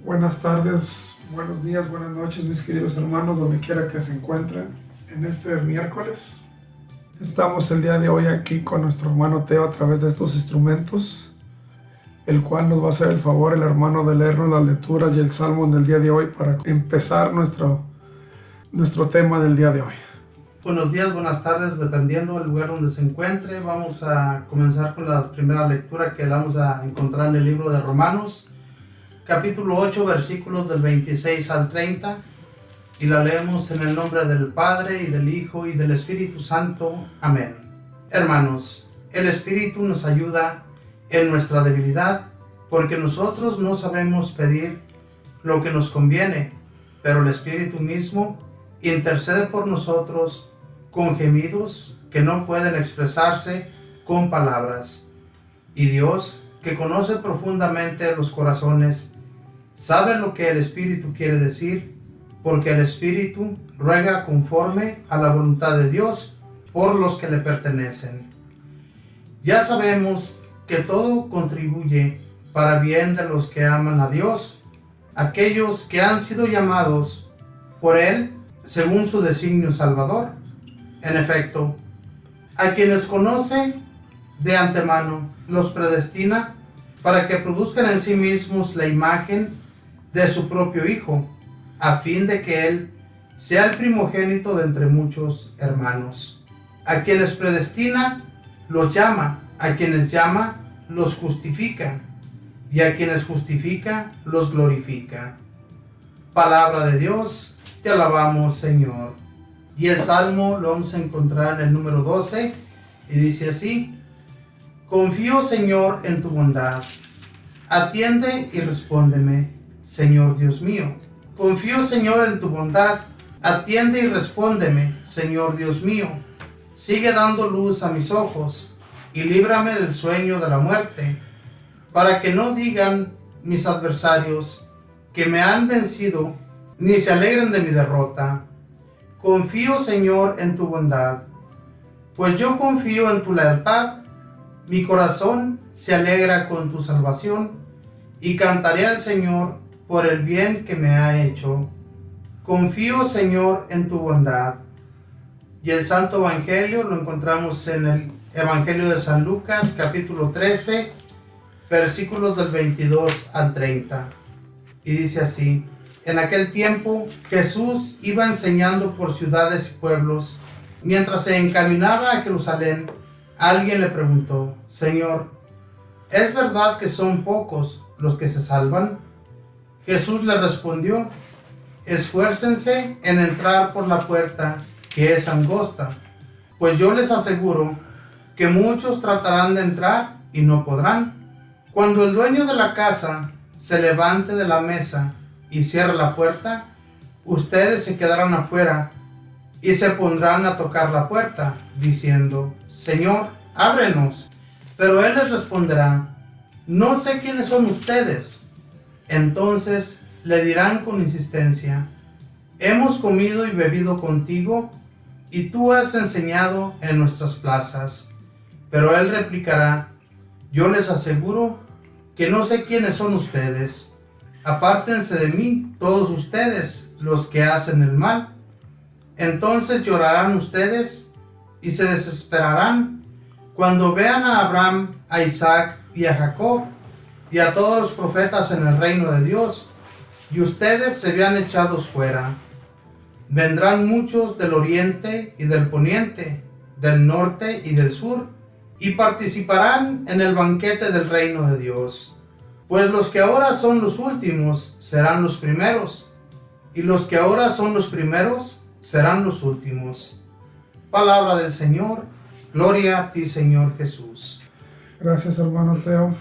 Buenas tardes, buenos días, buenas noches, mis queridos hermanos, donde quiera que se encuentren en este miércoles. Estamos el día de hoy aquí con nuestro hermano Teo a través de estos instrumentos, el cual nos va a hacer el favor, el hermano, de leernos las lecturas y el salmo del día de hoy para empezar nuestro tema del día de hoy. Buenos días, buenas tardes, dependiendo del lugar donde se encuentre. Vamos a comenzar con la primera lectura que la vamos a encontrar en el libro de Romanos, capítulo 8, versículos del 26 al 30, y la leemos en el nombre del Padre, y del Hijo, y del Espíritu Santo. Amén. Hermanos, el Espíritu nos ayuda en nuestra debilidad, porque nosotros no sabemos pedir lo que nos conviene, pero el Espíritu mismo intercede por nosotros con gemidos que no pueden expresarse con palabras. Y Dios, que conoce profundamente los corazones, sabe lo que el Espíritu quiere decir, porque el Espíritu ruega conforme a la voluntad de Dios por los que le pertenecen. Ya sabemos que todo contribuye para bien de los que aman a Dios, aquellos que han sido llamados por Él según su designio salvador. En efecto, a quienes conoce de antemano, los predestina para que produzcan en sí mismos la imagen de su propio Hijo, a fin de que Él sea el primogénito de entre muchos hermanos. A quienes predestina, los llama; a quienes llama, los justifica; y a quienes justifica, los glorifica. Palabra de Dios, te alabamos, Señor. Y el Salmo lo vamos a encontrar en el número 12, y dice así: Confío, Señor, en tu bondad. Atiende y respóndeme, Señor Dios mío. Confío, Señor, en tu bondad. Atiende y respóndeme, Señor Dios mío. Sigue dando luz a mis ojos, y líbrame del sueño de la muerte, para que no digan mis adversarios que me han vencido, ni se alegren de mi derrota. Confío, Señor, en tu bondad, pues yo confío en tu lealtad. Mi corazón se alegra con tu salvación, y cantaré al Señor por el bien que me ha hecho. Confío, Señor, en tu bondad. Y el Santo Evangelio lo encontramos en el Evangelio de San Lucas, capítulo 13, versículos del 22 al 30. Y dice así: En aquel tiempo Jesús iba enseñando por ciudades y pueblos. Mientras se encaminaba a Jerusalén, alguien le preguntó: Señor, ¿es verdad que son pocos los que se salvan? Jesús le respondió: Esfuércense en entrar por la puerta, que es angosta, pues yo les aseguro que muchos tratarán de entrar y no podrán. Cuando el dueño de la casa se levante de la mesa y cierre la puerta, ustedes se quedarán afuera y se pondrán a tocar la puerta, diciendo: Señor, ábrenos. Pero él les responderá: No sé quiénes son ustedes. Entonces le dirán con insistencia: Hemos comido y bebido contigo, y tú has enseñado en nuestras plazas. Pero él replicará: Yo les aseguro que no sé quiénes son ustedes. Apártense de mí, todos ustedes, los que hacen el mal. Entonces llorarán ustedes y se desesperarán cuando vean a Abraham, a Isaac y a Jacob y a todos los profetas en el reino de Dios, y ustedes se vean echados fuera. Vendrán muchos del oriente y del poniente, del norte y del sur, y participarán en el banquete del reino de Dios. Pues los que ahora son los últimos serán los primeros, y los que ahora son los primeros serán los últimos. Palabra del Señor. Gloria a ti, Señor Jesús. Gracias, hermano Teo.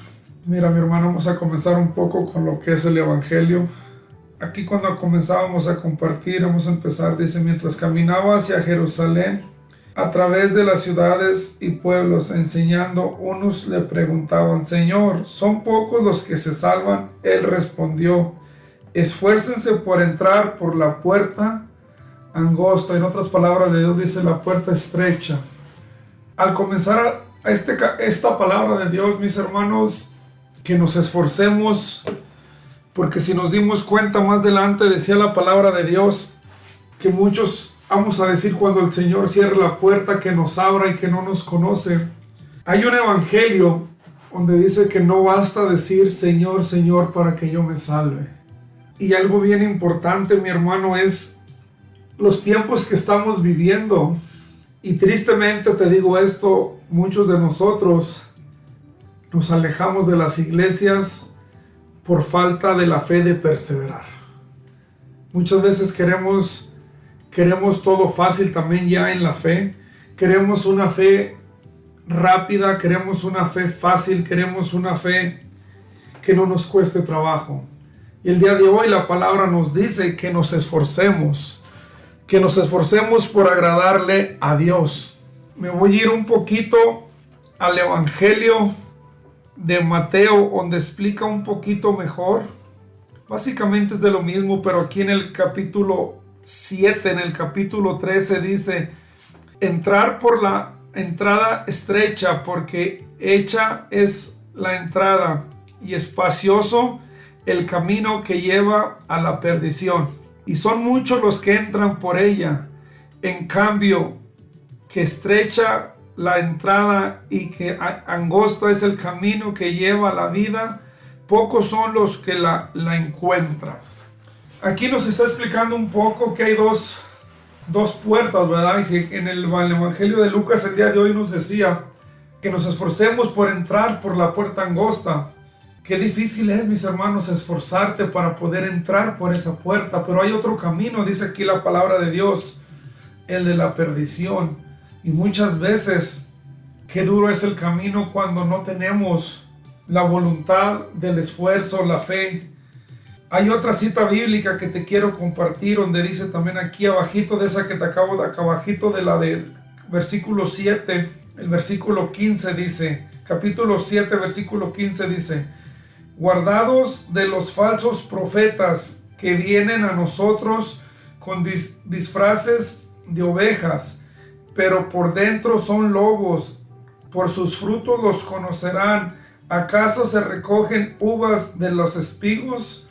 Mira, mi hermano, vamos a comenzar un poco con lo que es el Evangelio. Aquí, cuando comenzábamos a compartir, vamos a empezar, dice: Mientras caminaba hacia Jerusalén, a través de las ciudades y pueblos, enseñando, unos le preguntaban: Señor, ¿son pocos los que se salvan? Él respondió: Esfuércense por entrar por la puerta angosta. En otras palabras de Dios, dice: la puerta estrecha. Al comenzar esta palabra de Dios, mis hermanos, que nos esforcemos Porque si nos dimos cuenta más adelante, decía la palabra de Dios, que muchos vamos a decir cuando el Señor cierre la puerta, que nos abra y que no nos conoce. Hay un evangelio donde dice que no basta decir Señor, Señor para que yo me salve. Y algo bien importante, mi hermano, es los tiempos que estamos viviendo. Y tristemente te digo esto, muchos de nosotros nos alejamos de las iglesias por falta de la fe de perseverar. Muchas veces queremos todo fácil también ya en la fe. Queremos una fe rápida, queremos una fe fácil, queremos una fe que no nos cueste trabajo. Y el día de hoy la palabra nos dice que nos esforcemos por agradarle a Dios. Me voy a ir un poquito al Evangelio de Mateo, donde explica un poquito mejor. Básicamente es de lo mismo, pero aquí en el capítulo 7, en el capítulo 13 dice: entrar por la entrada estrecha, porque hecha es la entrada y espacioso el camino que lleva a la perdición, y son muchos los que entran por ella. En cambio, que estrecha la entrada y que angosto es el camino que lleva a la vida, pocos son los que la encuentran. Aquí nos está explicando un poco que hay dos puertas, ¿verdad? Y si en el Evangelio de Lucas el día de hoy nos decía que nos esforcemos por entrar por la puerta angosta. Qué difícil es, mis hermanos, esforzarte para poder entrar por esa puerta, pero hay otro camino, dice aquí la palabra de Dios, el de la perdición. Y muchas veces, qué duro es el camino cuando no tenemos la voluntad del esfuerzo, la fe. Hay otra cita bíblica que te quiero compartir, donde dice también aquí abajito de esa que te acabo de acá abajito de la del versículo 7, el versículo 15 dice, capítulo 7, versículo 15 dice: guardados de los falsos profetas que vienen a nosotros con disfraces de ovejas, pero por dentro son lobos. Por sus frutos los conocerán. ¿Acaso se recogen uvas de los espigos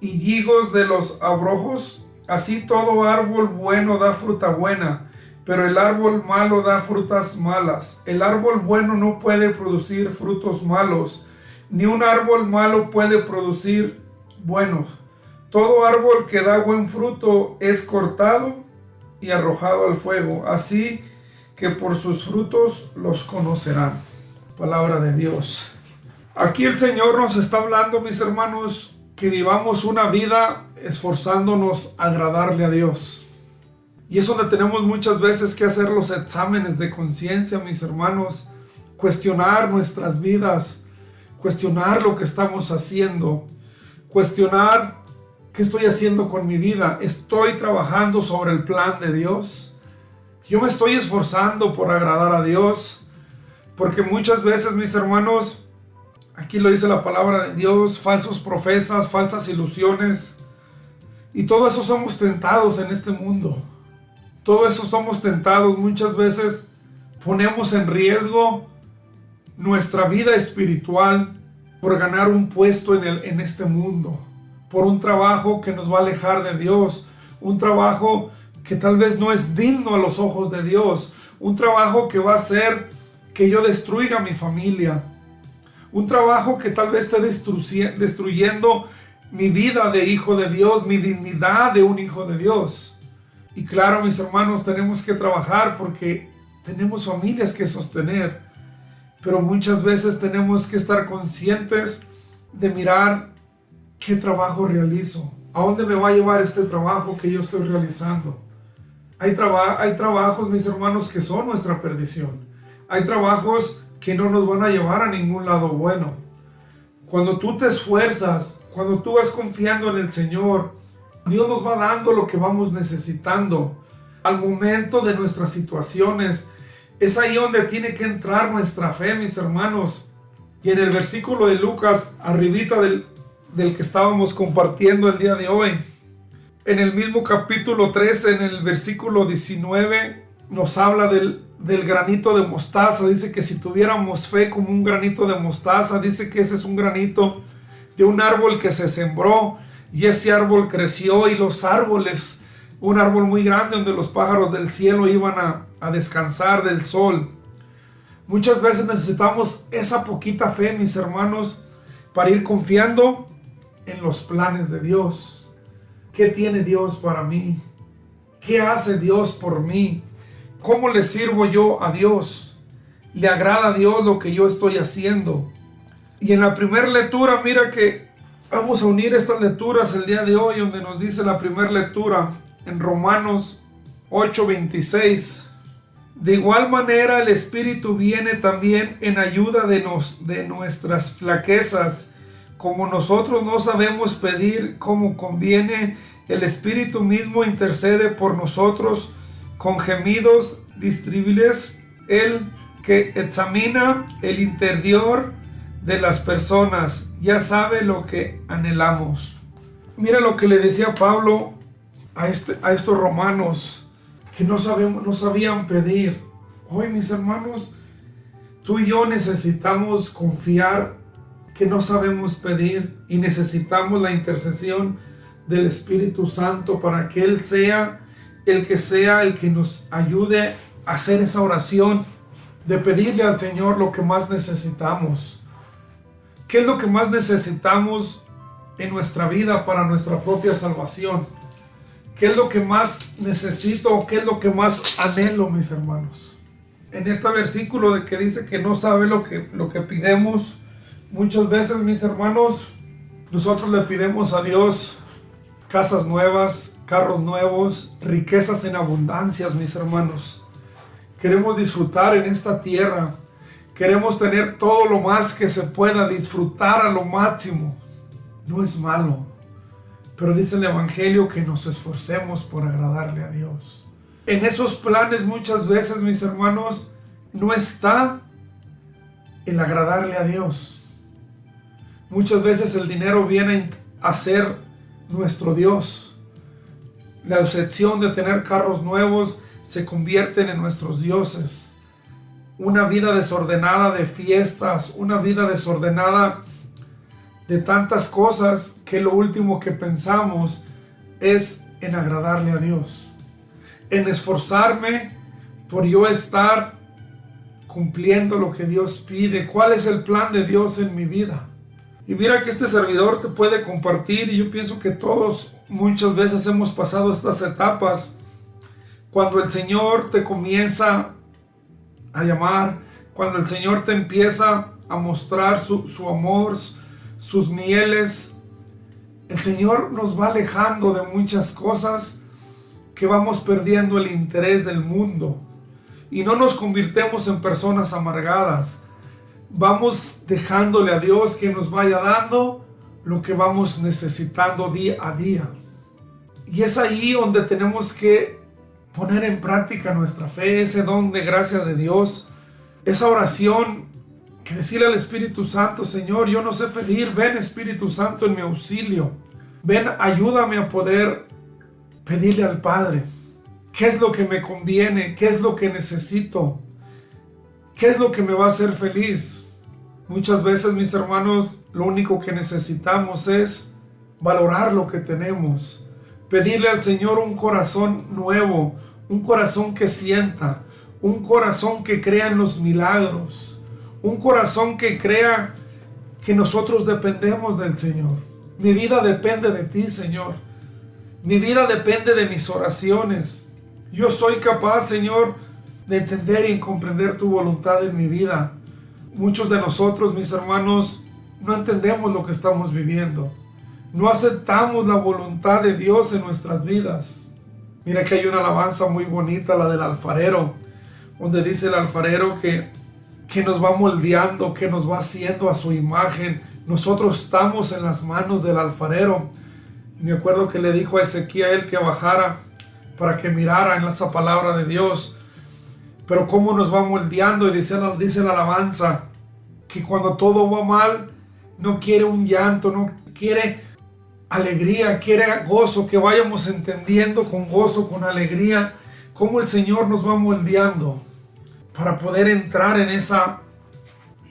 y higos de los abrojos? Así todo árbol bueno da fruta buena, pero el árbol malo da frutas malas. El árbol bueno no puede producir frutos malos, ni un árbol malo puede producir buenos. Todo árbol que da buen fruto es cortado y arrojado al fuego. Así que por sus frutos los conocerán. Palabra de Dios. Aquí el Señor nos está hablando, mis hermanos, que vivamos una vida esforzándonos a agradarle a Dios. Y es donde tenemos muchas veces que hacer los exámenes de conciencia, mis hermanos, cuestionar nuestras vidas, cuestionar lo que estamos haciendo, cuestionar qué estoy haciendo con mi vida. ¿Estoy trabajando sobre el plan de Dios? Yo me estoy esforzando por agradar a Dios, porque muchas veces, mis hermanos, aquí lo dice la palabra de Dios, falsos profetas, falsas ilusiones, y todo eso somos tentados en este mundo. Todo eso somos tentados. Muchas veces ponemos en riesgo nuestra vida espiritual por ganar un puesto en este mundo, por un trabajo que nos va a alejar de Dios, un trabajo que tal vez no es digno a los ojos de Dios, un trabajo que va a hacer que yo destruya a mi familia, un trabajo que tal vez esté destruyendo mi vida de hijo de Dios, mi dignidad de un hijo de Dios. Y claro, mis hermanos, tenemos que trabajar porque tenemos familias que sostener, pero muchas veces tenemos que estar conscientes de mirar qué trabajo realizo, a dónde me va a llevar este trabajo que yo estoy realizando. Hay trabajos, mis hermanos, que son nuestra perdición. Hay trabajos que no nos van a llevar a ningún lado bueno. Cuando tú te esfuerzas, cuando tú vas confiando en el Señor, Dios nos va dando lo que vamos necesitando al momento de nuestras situaciones. Es ahí donde tiene que entrar nuestra fe, mis hermanos. Y en el versículo de Lucas, arribita del que estábamos compartiendo el día de hoy, en el mismo capítulo 13, en el versículo 19, nos habla del granito de mostaza. Dice que si tuviéramos fe como un granito de mostaza, dice que ese es un granito de un árbol que se sembró y ese árbol creció, y los árboles, un árbol muy grande donde los pájaros del cielo iban a descansar del sol. Muchas veces necesitamos esa poquita fe, mis hermanos, para ir confiando en los planes de Dios. ¿Qué tiene Dios para mí? ¿Qué hace Dios por mí? ¿Cómo le sirvo yo a Dios? ¿Le agrada a Dios lo que yo estoy haciendo? Y en la primera lectura, mira que vamos a unir estas lecturas el día de hoy, donde nos dice la primera lectura en Romanos 8:26. De igual manera el Espíritu viene también en ayuda de nuestras flaquezas. Como nosotros no sabemos pedir como conviene, el Espíritu mismo intercede por nosotros con gemidos indescriptibles. Él que examina el interior de las personas ya sabe lo que anhelamos. Mira lo que le decía Pablo a estos romanos que no sabían pedir. Hoy, mis hermanos, tú y yo necesitamos confiar que no sabemos pedir, y necesitamos la intercesión del Espíritu Santo para que Él sea el que nos ayude a hacer esa oración de pedirle al Señor lo que más necesitamos. ¿Qué es lo que más necesitamos en nuestra vida para nuestra propia salvación? ¿Qué es lo que más necesito? ¿Qué es lo que más anhelo, mis hermanos? En este versículo de que dice que no sabe lo que pidemos, muchas veces, mis hermanos, nosotros le pidemos a Dios casas nuevas, carros nuevos, riquezas en abundancias, mis hermanos. Queremos disfrutar en esta tierra. Queremos tener todo lo más que se pueda, disfrutar a lo máximo. No es malo, pero dice el Evangelio que nos esforcemos por agradarle a Dios. En esos planes muchas veces, mis hermanos, no está el agradarle a Dios. Muchas veces el dinero viene a ser nuestro Dios. La obsesión de tener carros nuevos se convierten en nuestros dioses. Una vida desordenada de fiestas, una vida desordenada de tantas cosas, que lo último que pensamos es en agradarle a Dios, en esforzarme por yo estar cumpliendo lo que Dios pide. ¿Cuál es el plan de Dios en mi vida? Y mira que este servidor te puede compartir, y yo pienso que todos muchas veces hemos pasado estas etapas, cuando el Señor te comienza a llamar, cuando el Señor te empieza a mostrar su amor, sus mieles. El Señor nos va alejando de muchas cosas, que vamos perdiendo el interés del mundo y no nos convirtemos en personas amargadas. Vamos dejándole a Dios que nos vaya dando lo que vamos necesitando día a día. Y es ahí donde tenemos que poner en práctica nuestra fe, ese don de gracia de Dios, esa oración, que decirle al Espíritu Santo: Señor, yo no sé pedir, ven Espíritu Santo en mi auxilio, ven, ayúdame a poder pedirle al Padre qué es lo que me conviene, qué es lo que necesito, qué es lo que me va a hacer feliz. Muchas veces, mis hermanos, lo único que necesitamos es valorar lo que tenemos, pedirle al Señor un corazón nuevo, un corazón que sienta, un corazón que crea en los milagros, un corazón que crea que nosotros dependemos del Señor. Mi vida depende de ti, Señor. Mi vida depende de mis oraciones. Yo soy capaz, Señor, de entender y comprender tu voluntad en mi vida. Muchos de nosotros, mis hermanos, no entendemos lo que estamos viviendo. No aceptamos la voluntad de Dios en nuestras vidas. Mira que hay una alabanza muy bonita, la del alfarero, donde dice el alfarero que nos va moldeando, que nos va haciendo a su imagen. Nosotros estamos en las manos del alfarero. Y me acuerdo que le dijo a Ezequiel que bajara para que mirara en esa palabra de Dios. Pero cómo nos va moldeando, y dice la alabanza que cuando todo va mal, no quiere un llanto, no quiere alegría, quiere gozo, que vayamos entendiendo con gozo, con alegría, cómo el Señor nos va moldeando para poder entrar en esa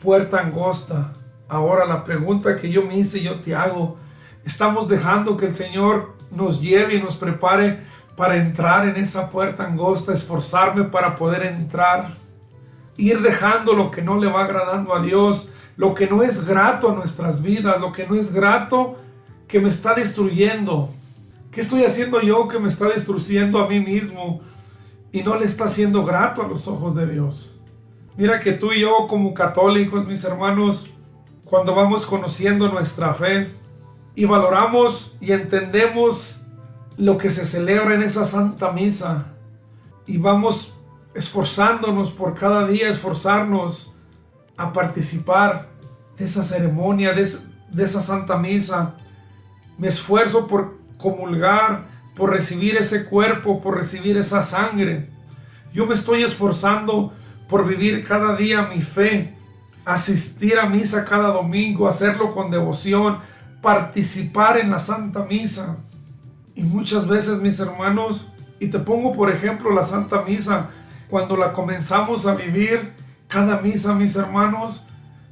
puerta angosta, Ahora la pregunta que yo me hice, yo te hago, ¿estamos dejando que el Señor nos lleve y nos prepare para entrar en esa puerta angosta, esforzarme para poder entrar, ir dejando lo que no le va agradando a Dios, lo que no es grato a nuestras vidas, lo que no es grato que me está destruyendo? ¿Qué estoy haciendo yo que me está destruyendo a mí mismo y no le está siendo grato a los ojos de Dios? Mira que tú y yo como católicos, mis hermanos, cuando vamos conociendo nuestra fe y valoramos y entendemos lo que se celebra en esa Santa Misa y vamos esforzándonos por cada día, esforzarnos a participar de esa ceremonia, de esa Santa Misa, me esfuerzo por comulgar, por recibir ese cuerpo, por recibir esa sangre. Yo me estoy esforzando por vivir cada día mi fe, asistir a misa cada domingo, hacerlo con devoción, participar en la Santa Misa. Y muchas veces, mis hermanos, y te pongo por ejemplo la Santa Misa, cuando la comenzamos a vivir, cada misa, mis hermanos,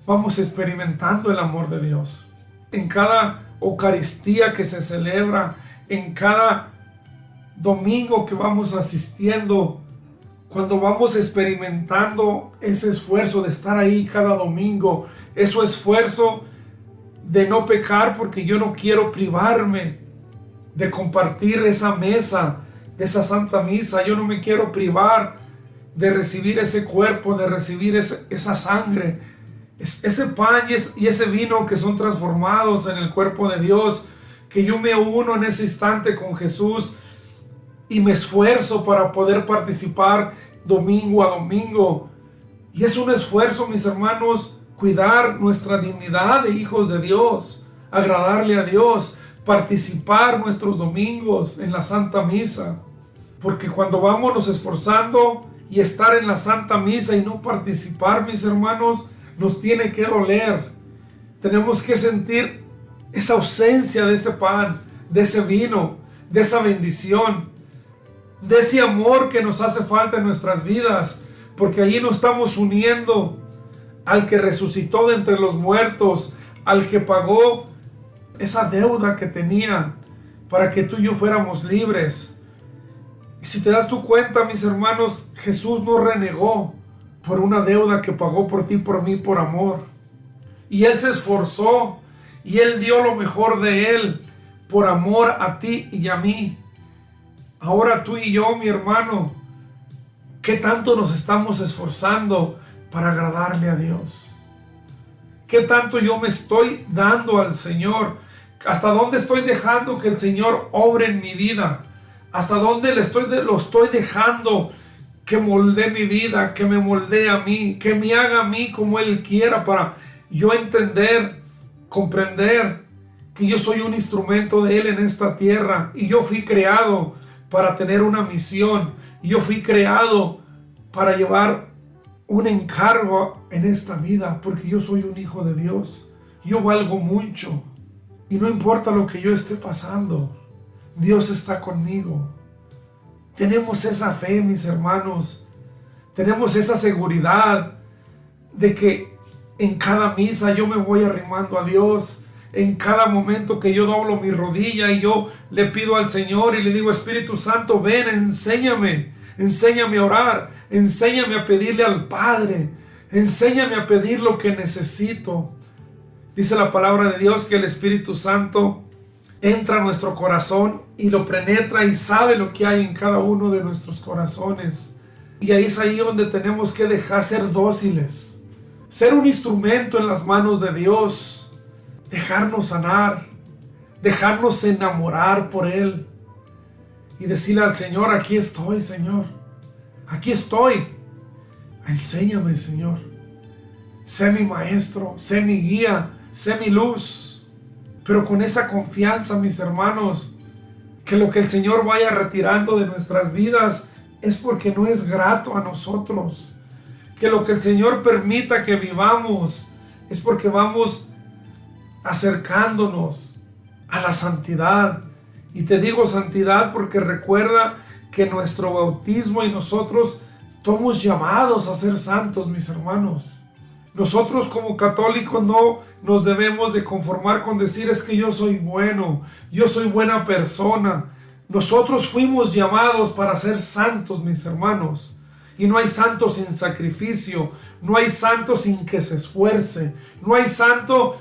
vamos experimentando el amor de Dios. En cada Eucaristía que se celebra, en cada domingo que vamos asistiendo, cuando vamos experimentando ese esfuerzo de estar ahí cada domingo, ese esfuerzo de no pecar, porque yo no quiero privarme de compartir esa mesa, de esa Santa Misa. Yo no me quiero privar de recibir ese cuerpo, de recibir esa sangre, ese pan y ese vino que son transformados en el cuerpo de Dios, que yo me uno en ese instante con Jesús y me esfuerzo para poder participar domingo a domingo. Y es un esfuerzo, mis hermanos, cuidar nuestra dignidad de hijos de Dios, agradarle a Dios, participar nuestros domingos en la Santa Misa. Porque cuando vamos nos esforzando y estar en la Santa Misa y no participar, mis hermanos, nos tiene que doler. Tenemos que sentir esa ausencia de ese pan, de ese vino, de esa bendición, de ese amor que nos hace falta en nuestras vidas, porque allí nos estamos uniendo al que resucitó de entre los muertos, al que pagó esa deuda que tenía para que tú y yo fuéramos libres. Y si te das tu cuenta, mis hermanos, Jesús no renegó por una deuda que pagó por ti, por mí, por amor. Y Él se esforzó y Él dio lo mejor de Él por amor a ti y a mí. Ahora tú y yo, mi hermano, ¿qué tanto nos estamos esforzando para agradarle a Dios? ¿Qué tanto yo me estoy dando al Señor? ¿Hasta dónde estoy dejando que el Señor obre en mi vida? ¿Hasta dónde lo estoy dejando que moldee mi vida, que me moldee a mí, que me haga a mí como Él quiera, para yo entender, comprender que yo soy un instrumento de Él en esta tierra y yo fui creado para tener una misión, y yo fui creado para llevar un encargo en esta vida, porque yo soy un hijo de Dios, yo valgo mucho y no importa lo que yo esté pasando, Dios está conmigo. Tenemos esa fe, mis hermanos, tenemos esa seguridad de que en cada misa yo me voy arrimando a Dios. En cada momento que yo doblo mi rodilla y yo le pido al Señor y le digo: Espíritu Santo, ven, enséñame a orar, enséñame a pedirle al Padre, enséñame a pedir lo que necesito. Dice la palabra de Dios que el Espíritu Santo entra a nuestro corazón y lo penetra y sabe lo que hay en cada uno de nuestros corazones. Y ahí es ahí donde tenemos que dejar ser dóciles, ser un instrumento en las manos de Dios, dejarnos sanar, dejarnos enamorar por Él y decirle al Señor: aquí estoy, Señor, aquí estoy, enséñame, Señor, sé mi maestro, sé mi guía, sé mi luz. Pero con esa confianza, mis hermanos, que lo que el Señor vaya retirando de nuestras vidas es porque no es grato a nosotros, que lo que el Señor permita que vivamos es porque vamos acercándonos a la santidad. Y te digo santidad porque recuerda que nuestro bautismo y nosotros somos llamados a ser santos, mis hermanos. Nosotros como católicos no nos debemos de conformar con decir es que yo soy bueno, yo soy buena persona. Nosotros fuimos llamados para ser santos, mis hermanos. Y no hay santo sin sacrificio, no hay santo sin que se esfuerce, no hay santo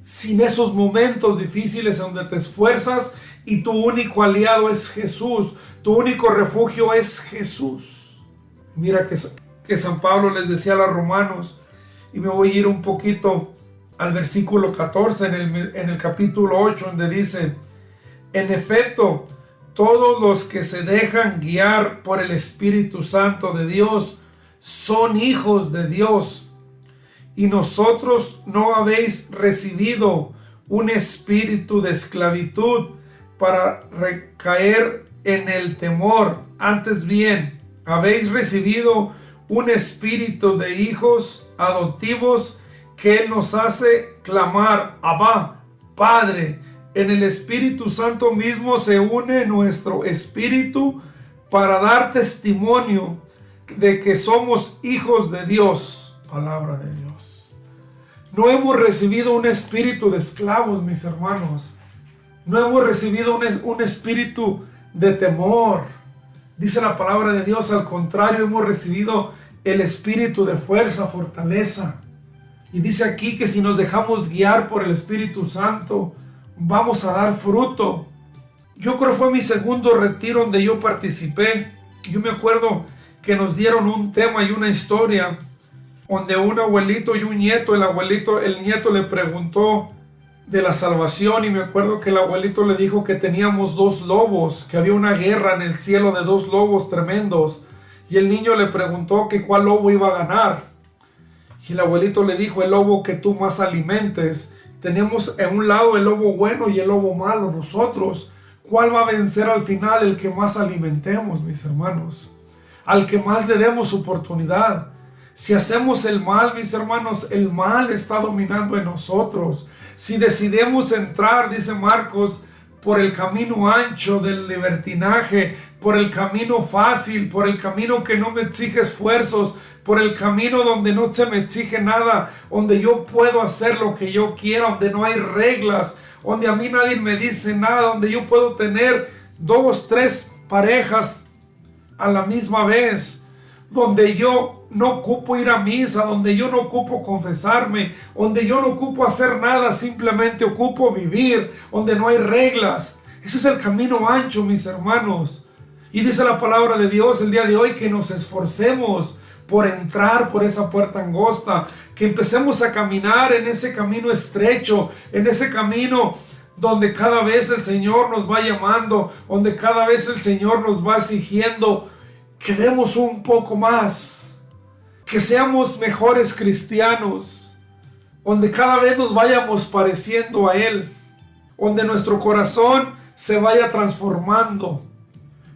sin esos momentos difíciles donde te esfuerzas y tu único aliado es Jesús, tu único refugio es Jesús. Mira que San Pablo les decía a los romanos, y me voy a ir un poquito al versículo 14 en el capítulo 8, donde dice: en efecto, todos los que se dejan guiar por el Espíritu Santo de Dios son hijos de Dios. Y nosotros no habéis recibido un espíritu de esclavitud para recaer en el temor. Antes bien, habéis recibido un espíritu de hijos adoptivos que nos hace clamar: Abba, Padre. En el Espíritu Santo mismo se une nuestro espíritu para dar testimonio de que somos hijos de Dios. Palabra de Dios. No hemos recibido un espíritu de esclavos, mis hermanos. No hemos recibido un espíritu de temor. Dice la palabra de Dios, al contrario, hemos recibido el espíritu de fuerza, fortaleza. Y dice aquí que si nos dejamos guiar por el Espíritu Santo, vamos a dar fruto. Yo creo que fue mi segundo retiro donde yo participé. Yo me acuerdo que nos dieron un tema y una historia donde un abuelito y un nieto, el nieto le preguntó de la salvación, y me acuerdo que el abuelito le dijo que teníamos dos lobos, que había una guerra en el cielo de dos lobos tremendos, y el niño le preguntó que cuál lobo iba a ganar, y el abuelito le dijo: el lobo que tú más alimentes. Tenemos en un lado el lobo bueno y el lobo malo. Nosotros, ¿cuál va a vencer al final? El que más alimentemos, mis hermanos, al que más le demos oportunidad. Si hacemos el mal, mis hermanos, el mal está dominando en nosotros. Si decidimos entrar, dice Marcos, por el camino ancho del libertinaje, por el camino fácil, por el camino que no me exige esfuerzos, por el camino donde no se me exige nada, donde yo puedo hacer lo que yo quiera, donde no hay reglas, donde a mí nadie me dice nada, donde yo puedo tener 2, 3 parejas a la misma vez, donde yo no ocupo ir a misa, donde yo no ocupo confesarme, donde yo no ocupo hacer nada, simplemente ocupo vivir, donde no hay reglas. Ese es el camino ancho, mis hermanos. Y dice la palabra de Dios el día de hoy que nos esforcemos por entrar por esa puerta angosta, que empecemos a caminar en ese camino estrecho, en ese camino donde cada vez el Señor nos va llamando, donde cada vez el Señor nos va exigiendo que demos un poco más, que seamos mejores cristianos, donde cada vez nos vayamos pareciendo a Él, donde nuestro corazón se vaya transformando,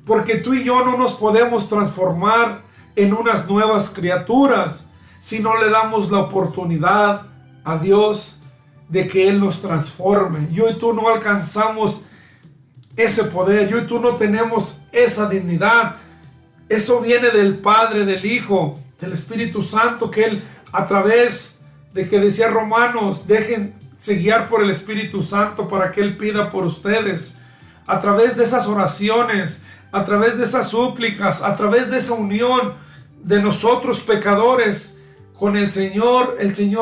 porque tú y yo no nos podemos transformar en unas nuevas criaturas si no le damos la oportunidad a Dios de que Él nos transforme. Yo y tú no alcanzamos ese poder, yo y tú no tenemos esa dignidad. Eso viene del Padre, del Hijo, del Espíritu Santo, que Él, a través de que decía Romanos, déjense guiar por el Espíritu Santo para que Él pida por ustedes. A través de esas oraciones, a través de esas súplicas, a través de esa unión de nosotros pecadores con el Señor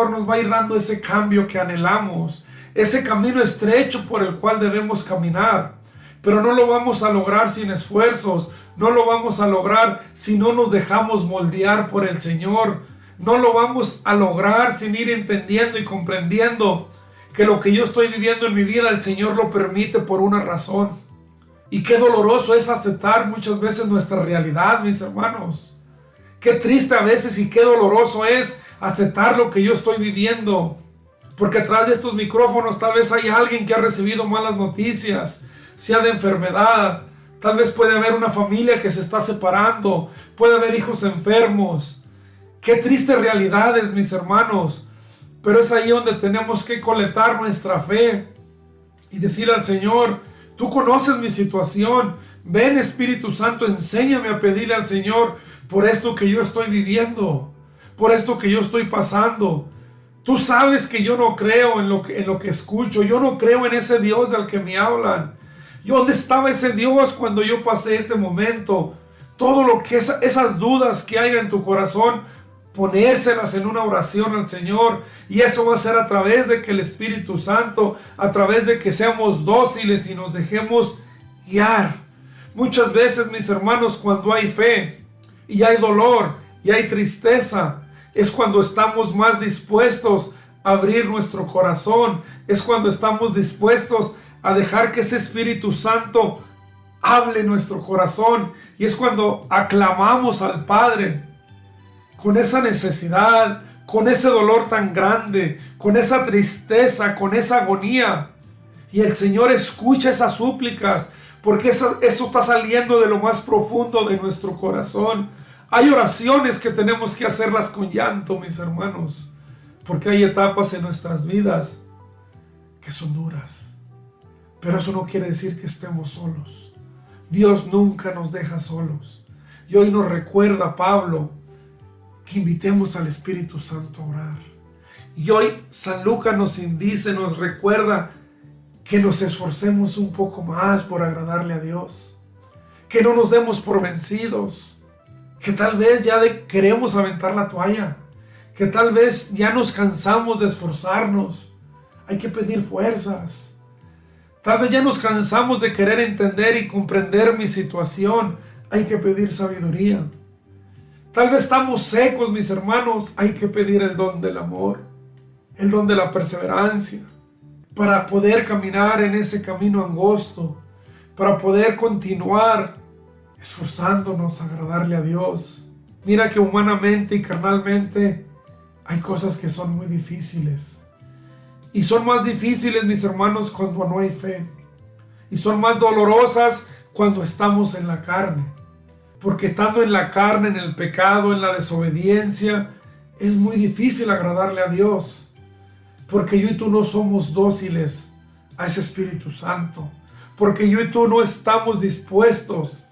nos va a ir dando ese cambio que anhelamos, ese camino estrecho por el cual debemos caminar. Pero no lo vamos a lograr sin esfuerzos, no lo vamos a lograr si no nos dejamos moldear por el Señor, no lo vamos a lograr sin ir entendiendo y comprendiendo que lo que yo estoy viviendo en mi vida el Señor lo permite por una razón. Y qué doloroso es aceptar muchas veces nuestra realidad, mis hermanos. Qué triste a veces y qué doloroso es aceptar lo que yo estoy viviendo. Porque atrás de estos micrófonos tal vez hay alguien que ha recibido malas noticias, sea de enfermedad. Tal vez puede haber una familia que se está separando, puede haber hijos enfermos. Qué tristes realidades, mis hermanos. Pero es ahí donde tenemos que colectar nuestra fe y decirle al Señor: tú conoces mi situación. Ven, Espíritu Santo, enséñame a pedirle al Señor por esto que yo estoy viviendo. por esto que yo estoy pasando. Tú sabes que yo no creo en lo que escucho. Yo no creo en ese Dios del que me hablan. ¿Dónde estaba ese Dios cuando yo pasé este momento? Todo lo que esas dudas que haya en tu corazón, ponérselas en una oración al Señor. Y eso va a ser a través de que el Espíritu Santo, a través de que seamos dóciles y nos dejemos guiar. Muchas veces, mis hermanos, cuando hay fe y hay dolor y hay tristeza, es cuando estamos más dispuestos a abrir nuestro corazón. Es cuando estamos dispuestos a dejar que ese Espíritu Santo hable en nuestro corazón. Y es cuando aclamamos al Padre con esa necesidad, con ese dolor tan grande, con esa tristeza, con esa agonía. Y el Señor escucha esas súplicas, porque eso está saliendo de lo más profundo de nuestro corazón. Hay oraciones que tenemos que hacerlas con llanto, mis hermanos, porque hay etapas en nuestras vidas que son duras. Pero eso no quiere decir que estemos solos. Dios nunca nos deja solos. Y hoy nos recuerda Pablo que invitemos al Espíritu Santo a orar. Y hoy San Lucas nos dice, nos recuerda que nos esforcemos un poco más por agradarle a Dios. Que no nos demos por vencidos. Que tal vez ya queremos aventar la toalla. Que tal vez ya nos cansamos de esforzarnos. Hay que pedir fuerzas. Tal vez ya nos cansamos de querer entender y comprender mi situación. Hay que pedir sabiduría. Tal vez estamos secos, mis hermanos. Hay que pedir el don del amor. El don de la perseverancia. Para poder caminar en ese camino angosto. Para poder continuar esforzándonos a agradarle a Dios. Mira que humanamente y carnalmente hay cosas que son muy difíciles. Y son más difíciles, mis hermanos, cuando no hay fe. Y son más dolorosas cuando estamos en la carne. Porque estando en la carne, en el pecado, en la desobediencia, es muy difícil agradarle a Dios. Porque yo y tú no somos dóciles a ese Espíritu Santo. Porque yo y tú no estamos dispuestos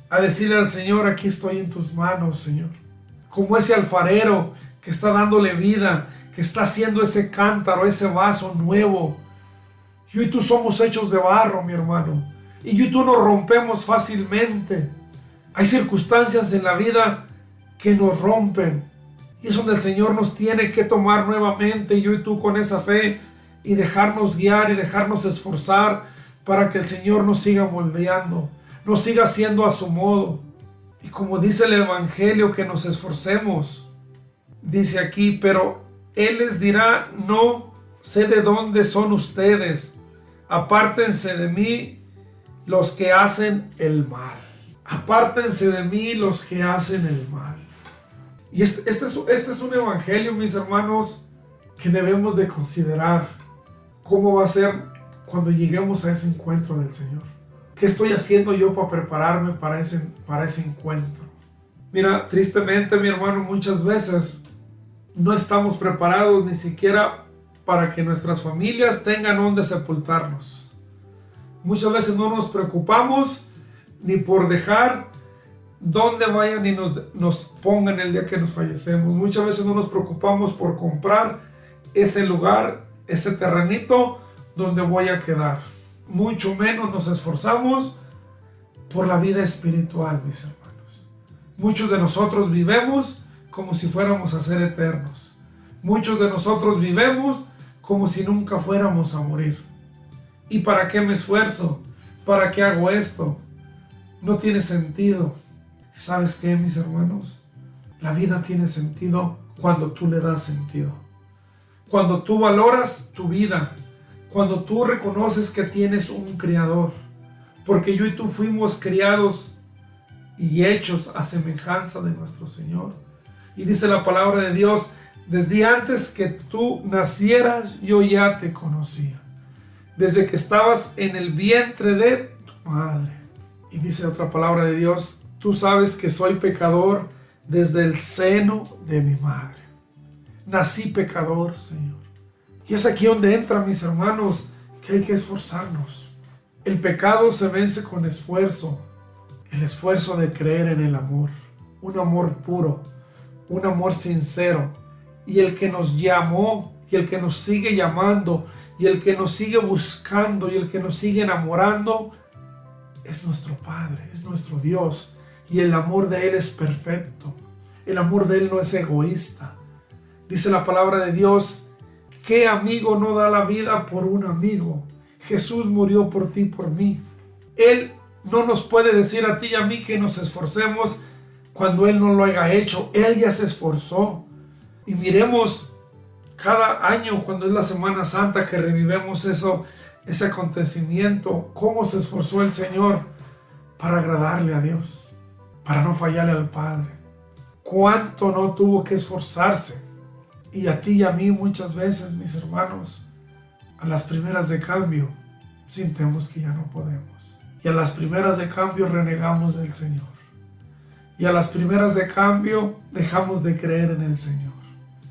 a decirle al Señor, aquí estoy en tus manos, Señor. Como ese alfarero que está dándole vida, que está haciendo ese cántaro, ese vaso nuevo. Yo y tú somos hechos de barro, mi hermano. Y yo y tú nos rompemos fácilmente. Hay circunstancias en la vida que nos rompen. Y es donde el Señor nos tiene que tomar nuevamente, yo y tú con esa fe, y dejarnos guiar y dejarnos esforzar para que el Señor nos siga moldeando. Nos siga haciendo a su modo. Y como dice el Evangelio, que nos esforcemos. Dice aquí, pero Él les dirá, no sé de dónde son ustedes. Apártense de mí los que hacen el mal. Apártense de mí los que hacen el mal. Y este es un evangelio, mis hermanos, que debemos de considerar. ¿Cómo va a ser cuando lleguemos a ese encuentro del Señor? ¿Qué estoy haciendo yo para prepararme para ese encuentro? Mira, tristemente, mi hermano, muchas veces no estamos preparados ni siquiera para que nuestras familias tengan donde sepultarnos. Muchas veces no nos preocupamos ni por dejar donde vayan y nos pongan el día que nos fallecemos. Muchas veces no nos preocupamos por comprar ese lugar, ese terrenito donde voy a quedar. Mucho menos nos esforzamos por la vida espiritual, mis hermanos. Muchos de nosotros vivemos como si fuéramos a ser eternos. Muchos de nosotros vivemos como si nunca fuéramos a morir. ¿Y para qué me esfuerzo? ¿Para qué hago esto? No tiene sentido. ¿Sabes qué, mis hermanos? La vida tiene sentido cuando tú le das sentido. Cuando tú valoras tu vida. Cuando tú reconoces que tienes un Creador. Porque yo y tú fuimos criados y hechos a semejanza de nuestro Señor. Y dice la palabra de Dios, desde antes que tú nacieras, yo ya te conocía. Desde que estabas en el vientre de tu madre. Y dice otra palabra de Dios, tú sabes que soy pecador desde el seno de mi madre. Nací pecador, Señor. Y es aquí donde entra, mis hermanos, que hay que esforzarnos. El pecado se vence con esfuerzo. El esfuerzo de creer en el amor. Un amor puro. un amor sincero. Y el que nos llamó, y el que nos sigue llamando, y el que nos sigue buscando, y el que nos sigue enamorando, es nuestro Padre, es nuestro Dios. Y el amor de Él es perfecto. El amor de Él no es egoísta. Dice la palabra de Dios, ¿qué amigo no da la vida por un amigo? Jesús murió por ti y por mí. Él no nos puede decir a ti y a mí que nos esforcemos cuando Él no lo haya hecho. Él ya se esforzó. Y miremos cada año, cuando es la Semana Santa, que revivemos ese acontecimiento, cómo se esforzó el Señor para agradarle a Dios, para no fallarle al Padre. Cuánto no tuvo que esforzarse. Y a ti y a mí muchas veces, mis hermanos, a las primeras de cambio, sentimos que ya no podemos. Y a las primeras de cambio renegamos del Señor. Y a las primeras de cambio dejamos de creer en el Señor.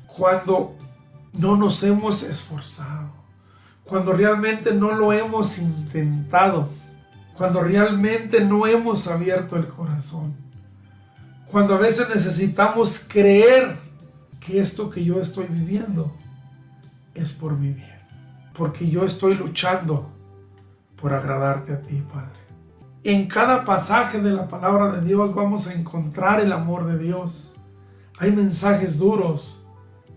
Cuando no nos hemos esforzado, cuando realmente no lo hemos intentado, cuando realmente no hemos abierto el corazón, cuando a veces necesitamos creer que esto que yo estoy viviendo es por mi bien, porque yo estoy luchando por agradarte a ti, Padre. En cada pasaje de la palabra de Dios vamos a encontrar el amor de Dios. Hay mensajes duros,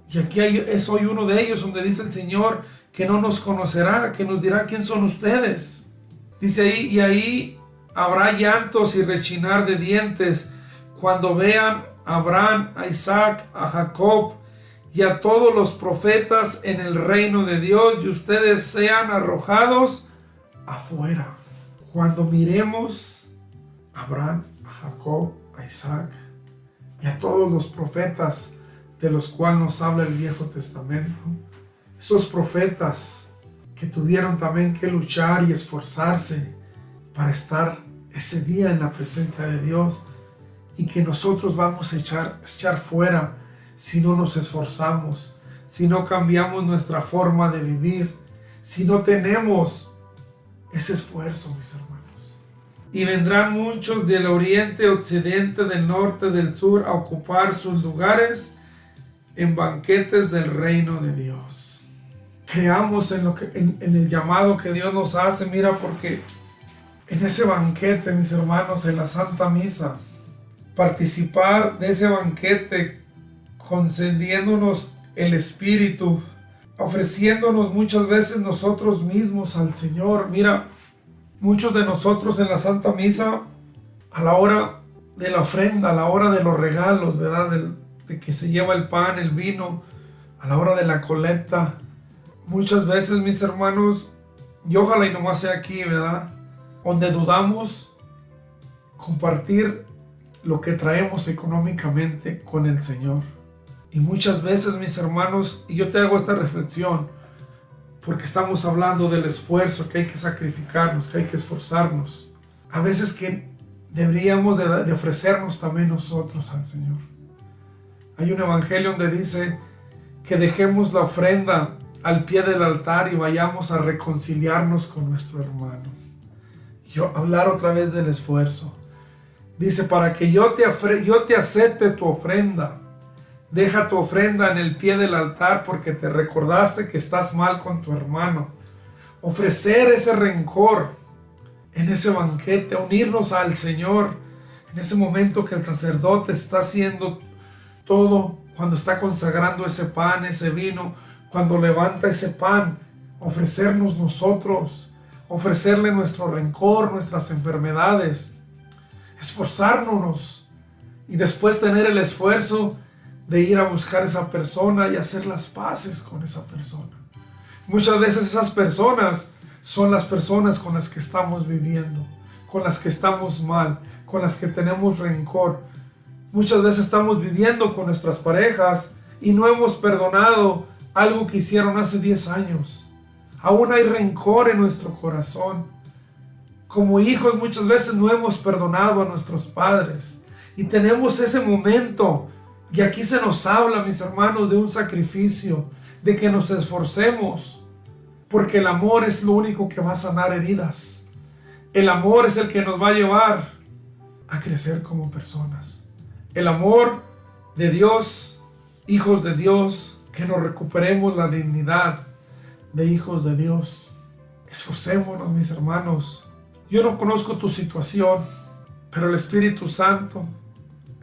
y aquí es hoy uno de ellos donde dice el Señor que no nos conocerá, que nos dirá quién son ustedes. Dice ahí, y ahí habrá llantos y rechinar de dientes cuando vean a Abraham, a Isaac, a Jacob y a todos los profetas en el reino de Dios, y ustedes sean arrojados afuera. Cuando miremos a Abraham, a Jacob, a Isaac y a todos los profetas de los cuales nos habla el Viejo Testamento, esos profetas que tuvieron también que luchar y esforzarse para estar ese día en la presencia de Dios, y que nosotros vamos a echar fuera si no nos esforzamos, si no cambiamos nuestra forma de vivir, si no tenemos ese esfuerzo, mis hermanos. Y vendrán muchos del oriente, occidente, del norte, del sur a ocupar sus lugares en banquetes del reino de Dios. Creamos en el llamado que Dios nos hace, mira, porque en ese banquete, mis hermanos, en la Santa Misa, participar de ese banquete, concediéndonos el Espíritu, ofreciéndonos muchas veces nosotros mismos al Señor. Mira, muchos de nosotros en la Santa Misa, a la hora de la ofrenda, a la hora de los regalos, ¿verdad? De que se lleva el pan, el vino, a la hora de la colecta, muchas veces, mis hermanos, y ojalá y nomás sea aquí, ¿verdad?, donde dudamos compartir lo que traemos económicamente con el Señor. Y muchas veces, mis hermanos, y yo te hago esta reflexión, porque estamos hablando del esfuerzo, que hay que sacrificarnos, que hay que esforzarnos. A veces que deberíamos de ofrecernos también nosotros al Señor. Hay un evangelio donde dice que dejemos la ofrenda al pie del altar y vayamos a reconciliarnos con nuestro hermano. Yo hablar otra vez del esfuerzo. Dice, para que yo te acepte tu ofrenda, deja tu ofrenda en el pie del altar porque te recordaste que estás mal con tu hermano. Ofrecer ese rencor en ese banquete, unirnos al Señor en ese momento que el sacerdote está haciendo todo, cuando está consagrando ese pan, ese vino, cuando levanta ese pan, ofrecernos nosotros, ofrecerle nuestro rencor, nuestras enfermedades, esforzarnos y después tener el esfuerzo de ir a buscar a esa persona y hacer las paces con esa persona. Muchas veces esas personas son las personas con las que estamos viviendo, con las que estamos mal, con las que tenemos rencor. Muchas veces estamos viviendo con nuestras parejas y no hemos perdonado algo que hicieron hace 10 años. Aún hay rencor en nuestro corazón. Como hijos muchas veces no hemos perdonado a nuestros padres. Y tenemos ese momento, y aquí se nos habla, mis hermanos, de un sacrificio, de que nos esforcemos, porque el amor es lo único que va a sanar heridas. El amor es el que nos va a llevar a crecer como personas. El amor de Dios, hijos de Dios, que nos recuperemos la dignidad de hijos de Dios. Esforcémonos, mis hermanos. Yo no conozco tu situación, pero el Espíritu Santo,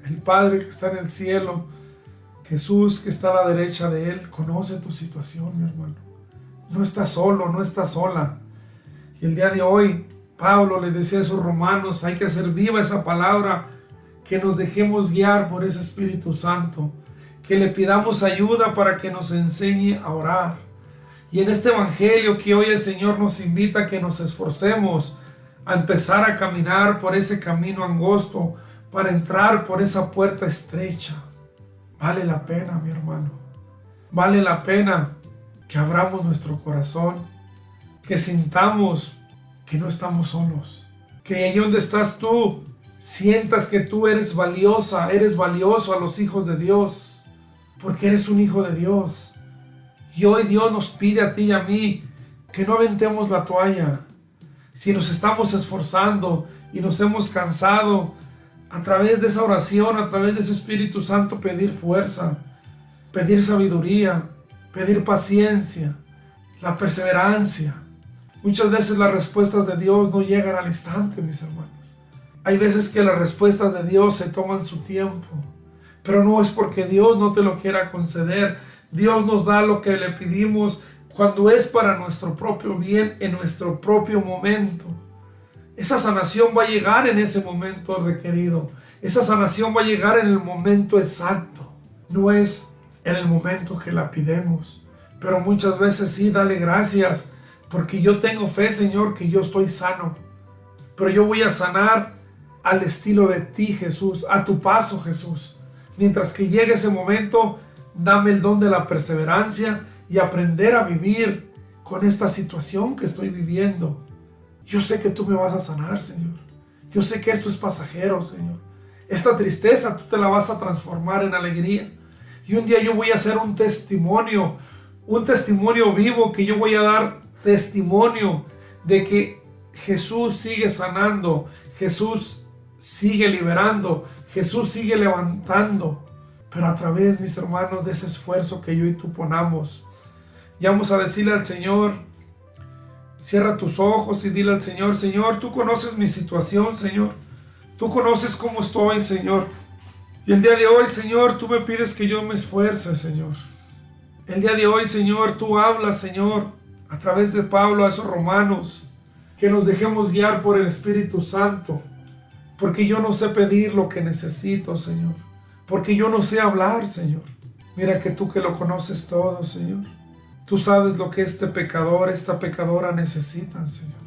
el Padre que está en el cielo, Jesús que está a la derecha de Él, conoce tu situación, mi hermano. No estás solo, no estás sola. Y el día de hoy, Pablo le decía a esos romanos, hay que hacer viva esa palabra, que nos dejemos guiar por ese Espíritu Santo, que le pidamos ayuda para que nos enseñe a orar. Y en este evangelio que hoy el Señor nos invita a que nos esforcemos a empezar a caminar por ese camino angosto, para entrar por esa puerta estrecha. Vale la pena, mi hermano. Vale la pena que abramos nuestro corazón, que sintamos que no estamos solos, que allí donde estás tú, sientas que tú eres valiosa, eres valioso a los hijos de Dios, porque eres un hijo de Dios. Y hoy Dios nos pide a ti y a mí que no aventemos la toalla. Si nos estamos esforzando y nos hemos cansado, a través de esa oración, a través de ese Espíritu Santo, pedir fuerza, pedir sabiduría, pedir paciencia, la perseverancia. Muchas veces las respuestas de Dios no llegan al instante, mis hermanos. Hay veces que las respuestas de Dios se toman su tiempo, pero no es porque Dios no te lo quiera conceder. Dios nos da lo que le pedimos cuando es para nuestro propio bien, en nuestro propio momento. Esa sanación va a llegar en ese momento requerido. Esa sanación va a llegar en el momento exacto. No es en el momento que la pidemos. Pero muchas veces sí, dale gracias, porque yo tengo fe, Señor, que yo estoy sano. Pero yo voy a sanar al estilo de ti, Jesús, a tu paso, Jesús. Mientras que llegue ese momento, dame el don de la perseverancia y aprender a vivir con esta situación que estoy viviendo. Yo sé que tú me vas a sanar, Señor. Yo sé que esto es pasajero, Señor. Esta tristeza tú te la vas a transformar en alegría. Y un día yo voy a hacer un testimonio vivo, que yo voy a dar testimonio de que Jesús sigue sanando, Jesús sigue liberando, Jesús sigue levantando. Pero a través, mis hermanos, de ese esfuerzo que yo y tú ponamos, ya vamos a decirle al Señor, cierra tus ojos y dile al Señor, Señor, tú conoces mi situación, Señor. Tú conoces cómo estoy, Señor. Y el día de hoy, Señor, tú me pides que yo me esfuerce, Señor. El día de hoy, Señor, tú hablas, Señor, a través de Pablo a esos romanos, que nos dejemos guiar por el Espíritu Santo, porque yo no sé pedir lo que necesito, Señor, porque yo no sé hablar, Señor. Mira que tú que lo conoces todo, Señor. Tú sabes lo que este pecador, esta pecadora necesitan, Señor.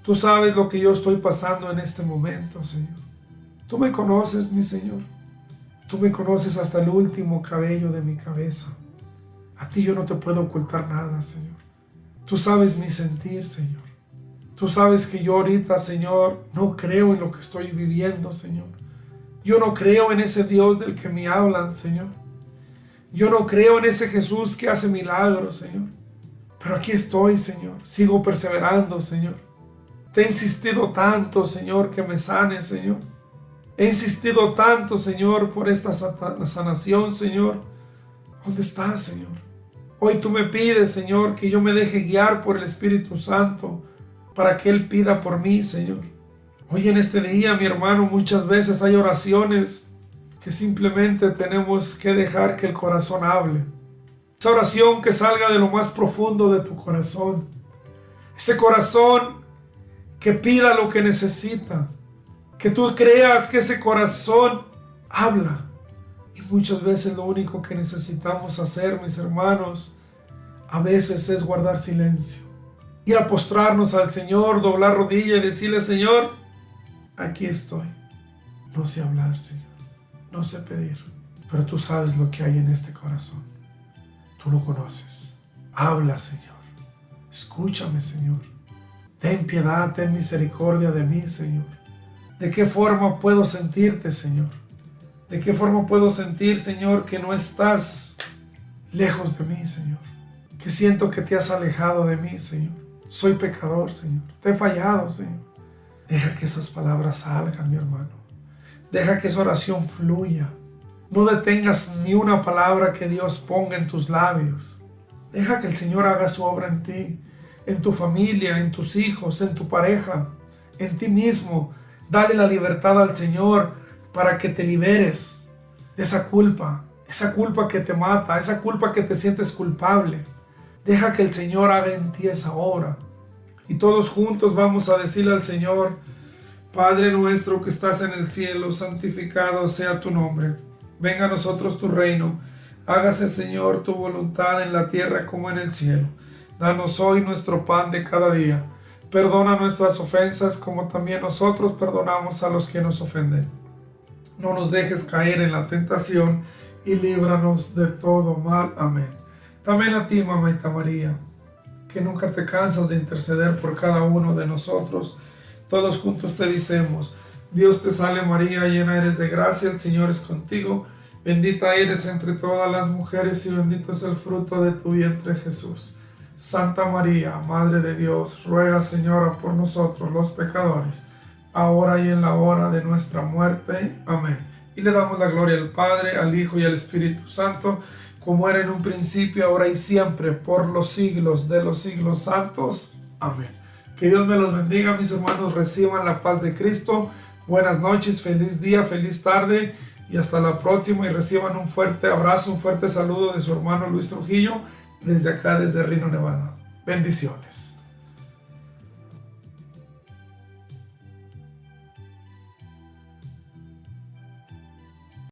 Tú sabes lo que yo estoy pasando en este momento, Señor. Tú me conoces, mi Señor. Tú me conoces hasta el último cabello de mi cabeza. A ti yo no te puedo ocultar nada, Señor. Tú sabes mi sentir, Señor. Tú sabes que yo ahorita, Señor, no creo en lo que estoy viviendo, Señor. Yo no creo en ese Dios del que me hablan, Señor. Yo no creo en ese Jesús que hace milagros, Señor. Pero aquí estoy, Señor. Sigo perseverando, Señor. Te he insistido tanto, Señor, que me sanes, Señor. He insistido tanto, Señor, por esta sanación, Señor. ¿Dónde estás, Señor? Hoy tú me pides, Señor, que yo me deje guiar por el Espíritu Santo para que Él pida por mí, Señor. Hoy en este día, mi hermano, muchas veces hay oraciones que simplemente tenemos que dejar que el corazón hable. Esa oración que salga de lo más profundo de tu corazón. Ese corazón que pida lo que necesita. Que tú creas que ese corazón habla. Y muchas veces lo único que necesitamos hacer, mis hermanos, a veces es guardar silencio. Ir a postrarnos al Señor, doblar rodilla y decirle, Señor, aquí estoy. No sé hablar, Señor. No sé pedir. Pero tú sabes lo que hay en este corazón. Tú lo conoces. Habla, Señor. Escúchame, Señor. Ten piedad, ten misericordia de mí, Señor. ¿De qué forma puedo sentirte, Señor? ¿De qué forma puedo sentir, Señor, que no estás lejos de mí, Señor? Que siento que te has alejado de mí, Señor. Soy pecador, Señor. Te he fallado, Señor. Deja que esas palabras salgan, mi hermano. Deja que esa oración fluya. No detengas ni una palabra que Dios ponga en tus labios. Deja que el Señor haga su obra en ti, en tu familia, en tus hijos, en tu pareja, en ti mismo. Dale la libertad al Señor para que te liberes de esa culpa que te mata, esa culpa que te sientes culpable. Deja que el Señor haga en ti esa obra. Y todos juntos vamos a decirle al Señor: Padre nuestro que estás en el cielo, santificado sea tu nombre. Venga a nosotros tu reino. Hágase, Señor, tu voluntad en la tierra como en el cielo. Danos hoy nuestro pan de cada día. Perdona nuestras ofensas como también nosotros perdonamos a los que nos ofenden. No nos dejes caer en la tentación y líbranos de todo mal. Amén. También a ti, Mamita María, que nunca te cansas de interceder por cada uno de nosotros. Todos juntos te decimos: Dios te salve María, llena eres de gracia, el Señor es contigo. Bendita eres entre todas las mujeres y bendito es el fruto de tu vientre, Jesús. Santa María, Madre de Dios, ruega, Señora, por nosotros los pecadores, ahora y en la hora de nuestra muerte. Amén. Y le damos la gloria al Padre, al Hijo y al Espíritu Santo, como era en un principio, ahora y siempre, por los siglos de los siglos santos. Amén. Que Dios me los bendiga, mis hermanos, reciban la paz de Cristo. Buenas noches, feliz día, feliz tarde y hasta la próxima, y reciban un fuerte abrazo, un fuerte saludo de su hermano Luis Trujillo, desde acá, desde Reno, Nevada. Bendiciones.